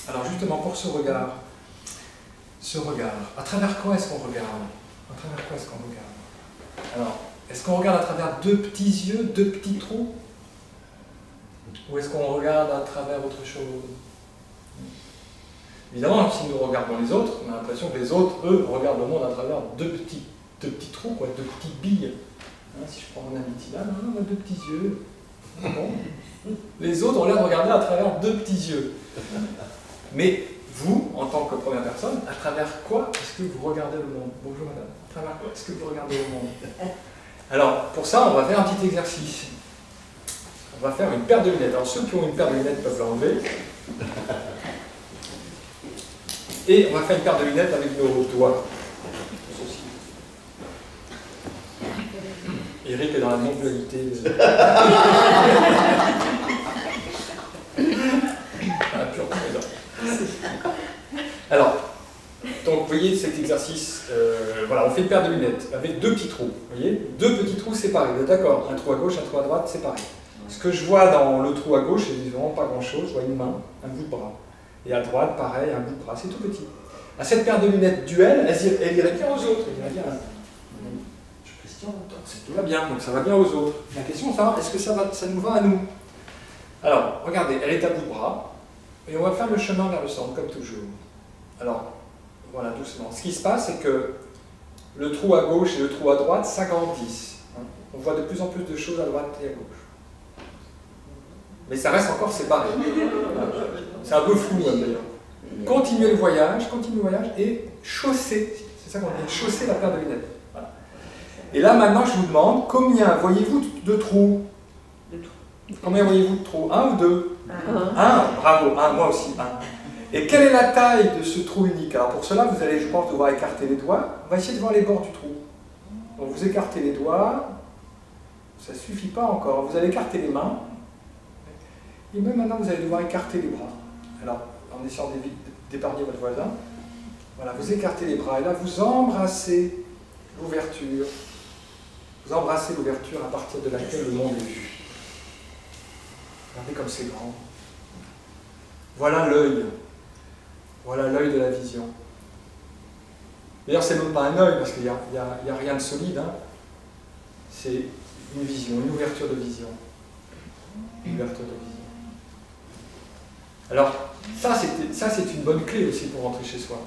Alors justement, pour ce regard, à travers quoi est-ce qu'on regarde? À travers quoi est-ce qu'on regarde? Alors, est-ce qu'on regarde à travers deux petits yeux, deux petits trous? Ou est-ce qu'on regarde à travers autre chose? Évidemment, si nous regardons les autres, on a l'impression que les autres, eux, regardent le monde à travers deux petits trous, quoi, deux petites billes. Hein, si je prends mon ami Tilan, on a deux petits yeux. Bon. Les autres ont l'air de regarder à travers deux petits yeux. Mais vous, en tant que première personne, à travers quoi est-ce que vous regardez le monde? Bonjour madame. À travers quoi est-ce que vous regardez le monde? Alors, pour ça, on va faire un petit exercice. On va faire une paire de lunettes. Alors, ceux qui ont une paire de lunettes peuvent l'enlever. Et on va faire une paire de lunettes avec nos doigts. Eric est dans la non-dualité. Alors, donc vous voyez cet exercice, voilà, on fait une paire de lunettes avec deux petits trous, vous voyez, deux petits trous séparés, d'accord, un trou à gauche, un trou à droite, séparés. Ce que je vois dans le trou à gauche, c'est vraiment pas grand chose, je vois une main, un bout de bras, et à droite, pareil, un bout de bras, c'est tout petit. À cette paire de lunettes duel, elle irait bien aux autres, elle irait bien. Tout va bien, donc ça va bien aux autres. La question est de savoir, est-ce que ça nous va à nous? Alors, regardez, elle est à bout de bras, et on va faire le chemin vers le centre, comme toujours. Alors, voilà, doucement. Ce qui se passe, c'est que le trou à gauche et le trou à droite s'agrandissent. On voit de plus en plus de choses à droite et à gauche. Mais ça reste encore séparé. C'est un peu flou, d'ailleurs. Continuez le voyage, et chaussez. C'est ça qu'on dit, chaussez la paire de lunettes. Voilà. Et là, maintenant, je vous demande, combien voyez-vous de trous? Combien voyez-vous de trous? Un ou deux? Un, bravo, un, moi aussi, un. Et quelle est la taille de ce trou unique? Alors pour cela, vous allez, je pense, devoir écarter les doigts. On va essayer de voir les bords du trou. Donc vous écartez les doigts. Ça ne suffit pas encore. Vous allez écarter les mains. Et même maintenant, vous allez devoir écarter les bras. Alors, en essayant d'épargner votre voisin. Voilà, vous écartez les bras. Et là, vous embrassez l'ouverture. Vous embrassez l'ouverture à partir de laquelle le monde est vu. Regardez comme c'est grand. Voilà l'œil. Voilà l'œil de la vision. D'ailleurs, c'est même pas un œil, parce qu'il n'y a rien de solide. Hein. C'est une vision, une ouverture de vision. Une ouverture de vision. Alors, ça c'est une bonne clé aussi pour rentrer chez soi.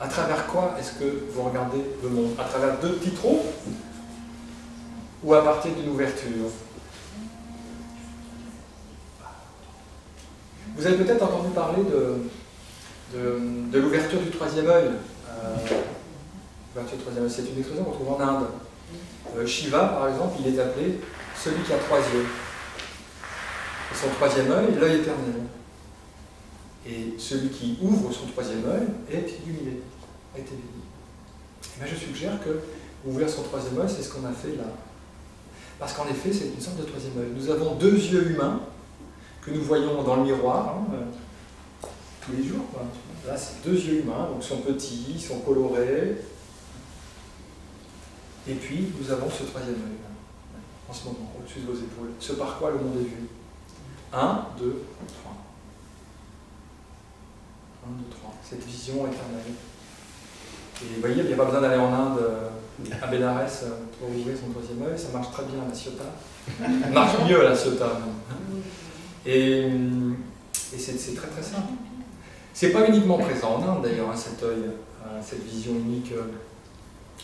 À travers quoi est-ce que vous regardez le monde? À travers deux petits trous? Ou à partir d'une ouverture? Vous avez peut-être entendu parler de l'ouverture du troisième œil. L'ouverture du troisième œil, c'est une expression qu'on trouve en Inde. Shiva, par exemple, il est appelé celui qui a trois yeux. Et son troisième œil, l'œil éternel. Et celui qui ouvre son troisième œil est illuminé, est éveillé. Et bien je suggère que ouvrir son troisième œil, c'est ce qu'on a fait là. Parce qu'en effet, c'est une sorte de troisième œil. Nous avons deux yeux humains que nous voyons dans le miroir tous les jours. Quoi. Là, c'est deux yeux humains, donc ils sont petits, ils sont colorés. Et puis, nous avons ce troisième œil, en ce moment, au-dessus de vos épaules. Ce par quoi le monde est vu. 1, 2, 3. 1, 2, 3. Cette vision éternelle. Et vous voyez, il n'y a pas besoin d'aller en Inde, à Bénarès, pour ouvrir son troisième œil. Ça marche très bien à la Ciotat. Ça marche mieux à la Ciotat, même. Et c'est très très simple. C'est pas uniquement présent en Inde d'ailleurs, hein, cet œil, cette vision unique,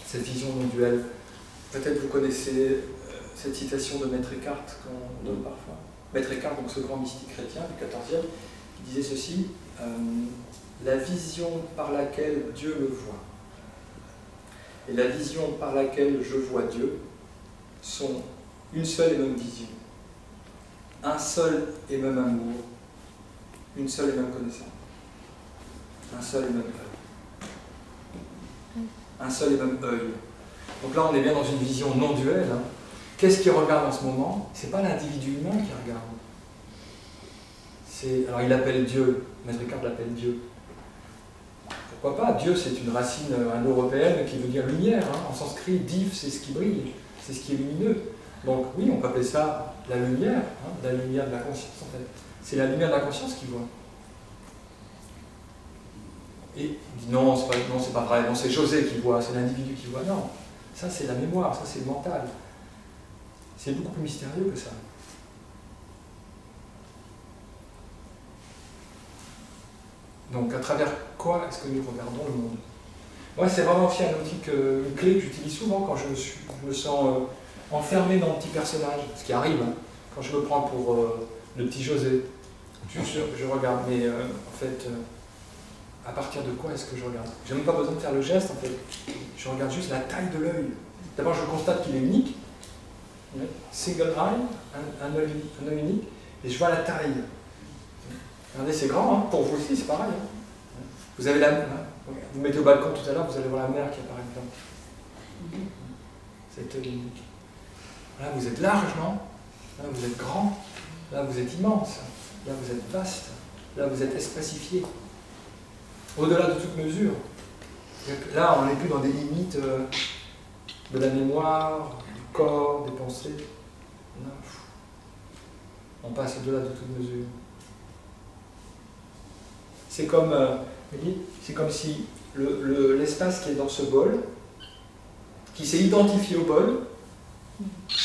cette vision non duelle. Peut-être vous connaissez cette citation de Maître Eckhart qu'on donne parfois. Maître Eckhart, donc ce grand mystique chrétien du XIVe, qui disait ceci, la vision par laquelle Dieu me voit et la vision par laquelle je vois Dieu sont une seule et même vision. Un seul et même amour, une seule et même connaissance, un seul et même œil. Un seul et même œil. Donc là, on est bien dans une vision non duelle. Hein. Qu'est-ce qui regarde en ce moment? C'est pas l'individu humain qui regarde. Alors il appelle Dieu, Maître Eckhart l'appelle Dieu. Pourquoi pas? Dieu, c'est une racine indo-européenne qui veut dire lumière. Hein. En sanskrit, div, c'est ce qui brille, c'est ce qui est lumineux. Donc oui, on peut appeler ça la lumière, hein, la lumière de la conscience en fait. C'est la lumière de la conscience qui voit. Et il dit non, c'est pas vrai, non, c'est José qui voit, c'est l'individu qui voit. Non, ça c'est la mémoire, ça c'est le mental. C'est beaucoup plus mystérieux que ça. Donc, à travers quoi est-ce que nous regardons le monde? Moi, c'est vraiment aussi un outil, une clé que j'utilise souvent quand je me sens enfermé dans le petit personnage, ce qui arrive, hein, quand je me prends pour le petit José. Je regarde, mais en fait, à partir de quoi est-ce que je regarde? J'ai même pas besoin de faire le geste, en fait. Je regarde juste la taille de l'œil. D'abord, je constate qu'il est unique, single eye, un œil unique, et je vois la taille. Regardez, c'est grand, hein. Pour vous aussi, c'est pareil. Hein. Vous avez la, vous mettez au balcon tout à l'heure, vous allez voir la mer qui apparaît dedans. Cette œil unique. Là, vous êtes large, non? Là, vous êtes grand. Là, vous êtes immense. Là, vous êtes vaste. Là, vous êtes espacifié. Au-delà de toute mesure. Là, on n'est plus dans des limites de la mémoire, du corps, des pensées. Non. On passe au-delà de toute mesure. C'est comme, c'est comme si l'espace qui est dans ce bol, qui s'est identifié au bol,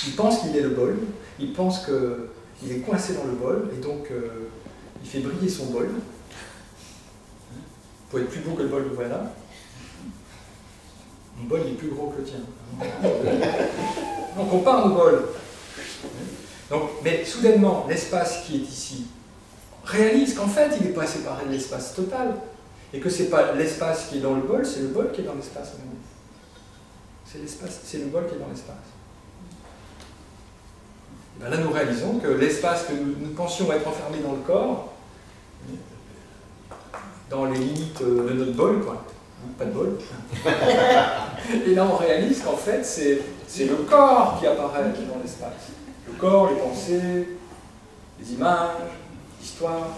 il pense qu'il est le bol, il pense qu'il est coincé dans le bol, et donc il fait briller son bol. Pour être plus beau que le bol que voilà. Mon bol est plus gros que le tien. Donc on part au bol. Donc, mais soudainement, l'espace qui est ici réalise qu'en fait, il n'est pas séparé de l'espace total. Et que ce n'est pas l'espace qui est dans le bol, c'est le bol qui est dans l'espace. C'est l'espace, c'est le bol qui est dans l'espace. Ben là, nous réalisons que l'espace que nous pensions être enfermé dans le corps, dans les limites de notre bol, quoi. Pas de bol. Et là, on réalise qu'en fait, c'est le corps qui apparaît dans l'espace. Le corps, les pensées, les images, l'histoire,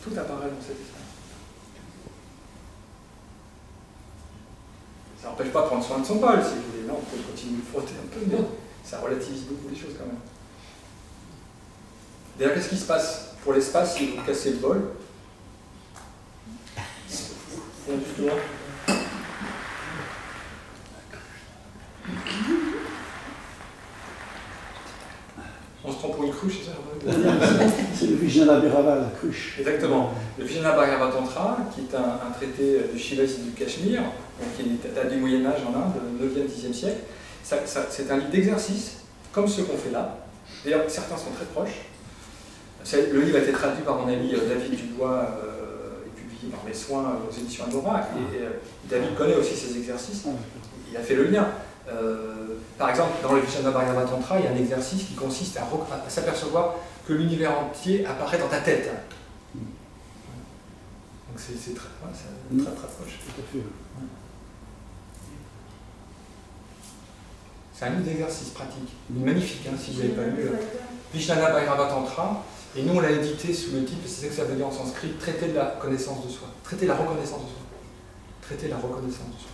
tout apparaît dans cet espace. Ça n'empêche pas de prendre soin de son bol, si vous voulez. Là, on peut continuer de frotter un peu, mais ça relativise beaucoup les choses quand même. D'ailleurs, qu'est-ce qui se passe pour l'espace si vous cassez le bol? On se prend pour une cruche, c'est ça? C'est le Vijnana-Bhairava, la cruche. Exactement. Le Vijnana-Bhairava Tantra, qui est un traité du Shivaji du Cachemire, qui est du Moyen-Âge en Inde, 9e, 10e siècle. C'est un livre d'exercice, comme ceux qu'on fait là. D'ailleurs, certains sont très proches. Le livre a été traduit par mon ami David Dubois et publié par Mes Soins aux éditions Agora. Et David connaît aussi ces exercices. Il a fait le lien. Par exemple, dans le Vijnana-Bhairava Tantra, il y a un exercice qui consiste à s'apercevoir que l'univers entier apparaît dans ta tête. Donc c'est très, très proche. Tout à fait. C'est un livre d'exercice pratique, magnifique, hein, si vous n'avez pas lu. Vijnana-Bhairava Tantra, et nous on l'a édité sous le titre, c'est ça que ça veut dire en sanskrit, traiter de la connaissance de soi, traiter la reconnaissance de soi. Traiter la reconnaissance de soi.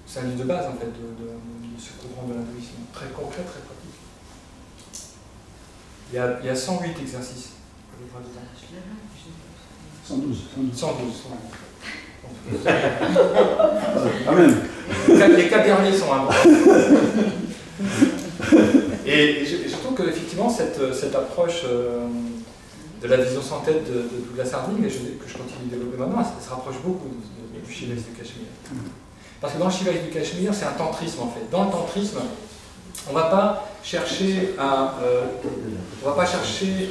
C'est un livre de base en fait de ce courant de l'hindouisme, très concret, très pratique. Il y a 108 exercices. 112. 112. Ah même. Les 4 derniers sont un. Et je trouve qu'effectivement, cette approche de la vision sans tête de Douglas Harding, et que je continue de développer maintenant, ça se rapproche beaucoup du Shivaji du Cachemire. Parce que dans le Shivaji du Cachemire, c'est un tantrisme en fait. Dans le tantrisme, on ne va pas chercher à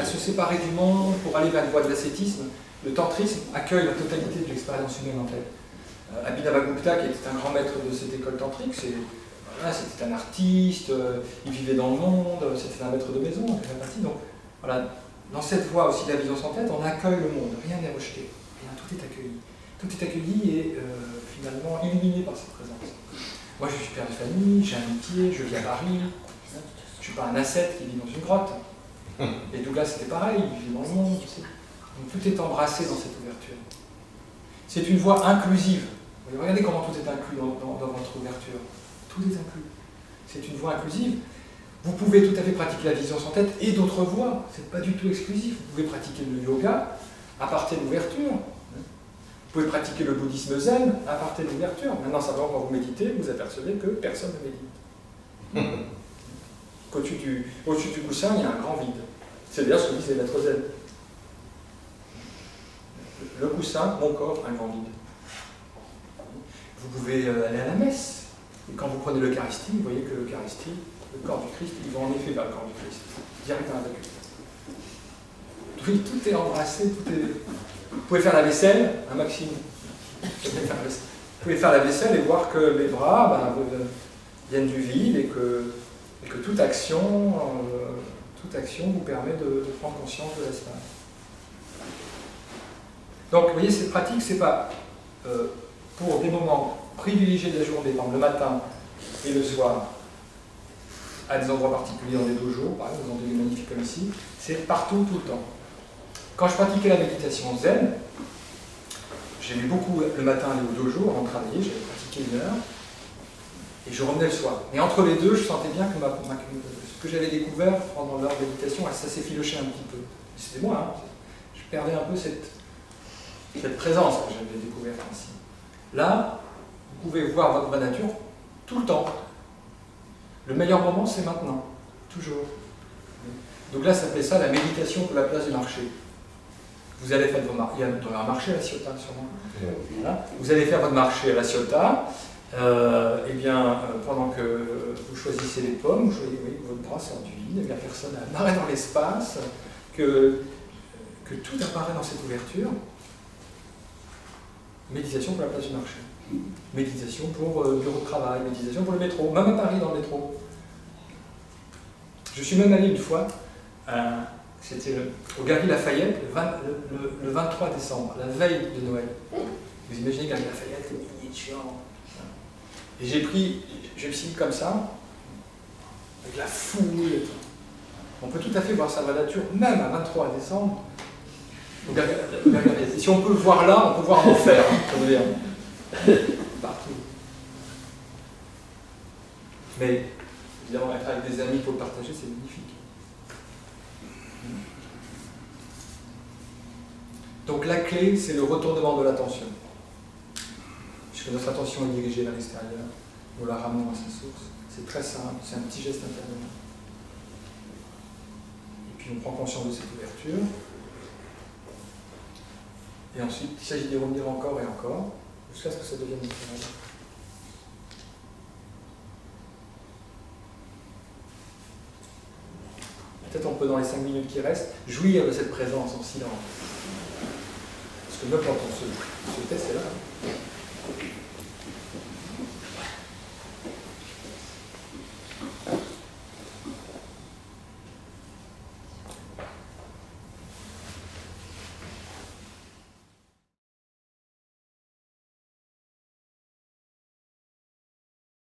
se séparer du monde pour aller vers la voie de l'ascétisme. Le tantrisme accueille la totalité de l'expérience humaine en fait. Abhinavagupta, qui était un grand maître de cette école tantrique, c'était un artiste, il vivait dans le monde, c'était un maître de maison, donc voilà, dans cette voie aussi de la vision sans tête, on accueille le monde, rien n'est rejeté, rien, tout est accueilli. Tout est accueilli et finalement illuminé par cette présence. Moi je suis père de famille, j'ai un métier, je vis à Paris, je ne suis pas un ascète qui vit dans une grotte. Et Douglas c'était pareil, il vit dans le monde aussi. Donc tout est embrassé dans cette ouverture. C'est une voie inclusive. Regardez comment tout est inclus dans votre ouverture. Tout est inclus. C'est une voie inclusive. Vous pouvez tout à fait pratiquer la vision sans tête et d'autres voies. Ce n'est pas du tout exclusif. Vous pouvez pratiquer le yoga à partir de l'ouverture. Vous pouvez pratiquer le bouddhisme zen à partir de l'ouverture. Maintenant, simplement, quand vous méditez, vous apercevez que personne ne médite. Qu'au-dessus du coussin, il y a un grand vide. C'est d'ailleurs ce que disent les maîtres zen. Le coussin, mon corps, un grand vide. Vous pouvez aller à la messe. Et quand vous prenez l'Eucharistie, vous voyez que l'Eucharistie, le corps du Christ, il va en effet vers le corps du Christ, direct dans la vacue. Oui, tout est embrassé, tout est... Vous pouvez faire la vaisselle, un maximum. Vous pouvez faire la vaisselle et voir que les bras viennent du vide et que toute action vous permet de prendre conscience de l'espace. Donc, vous voyez, cette pratique, c'est pas pour des moments privilégiés de la journée, par exemple le matin et le soir, à des endroits particuliers dans des dojos, par exemple, dans des lieux magnifiques comme ici, c'est partout, tout le temps. Quand je pratiquais la méditation zen, j'aimais beaucoup le matin aller au dojo avant de travailler, j'avais pratiqué 1 heure, et je revenais le soir. Mais entre les deux, je sentais bien que ce que j'avais découvert pendant l'heure de méditation, ça s'effilochait un petit peu. C'était moi, hein. Je perdais un peu cette présence que j'avais découverte ainsi. Là, vous pouvez voir votre vraie nature tout le temps. Le meilleur moment, c'est maintenant, toujours. Donc là, ça s'appelait ça la méditation pour la place du marché. Vous allez faire votre marché, il y a un marché à la Ciotat sûrement. Voilà. Vous allez faire votre marché à la Ciotat, pendant que vous choisissez les pommes, vous choisissez, oui, votre bras sort du vide, et bien personne apparaît dans l'espace, que tout apparaît dans cette ouverture. Méditation pour la place du marché. Méditation pour le bureau de travail, méditation pour le métro, même à Paris dans le métro. Je suis même allé une fois, c'était au Galeries Lafayette, le 23 décembre, la veille de Noël. Vous imaginez Galeries Lafayette, le millier de gens. Et je me suis mis comme ça, avec la foule et tout. On peut tout à fait voir sa vraie nature, même à 23 décembre. Si on peut le voir là, on peut voir en enfer, ça veut dire. Partout. Mais, évidemment, être avec des amis pour le partager, c'est magnifique. Donc la clé, c'est le retournement de l'attention. Puisque notre attention est dirigée vers l'extérieur, nous la ramenons à sa source. C'est très simple, c'est un petit geste intérieur. Et puis on prend conscience de cette ouverture. Et ensuite, il s'agit d'y revenir encore et encore, jusqu'à ce que ça devienne naturel. Peut-être on peut, dans les 5 minutes qui restent, jouir de cette présence en silence. Parce que même quand on se teste, c'est là.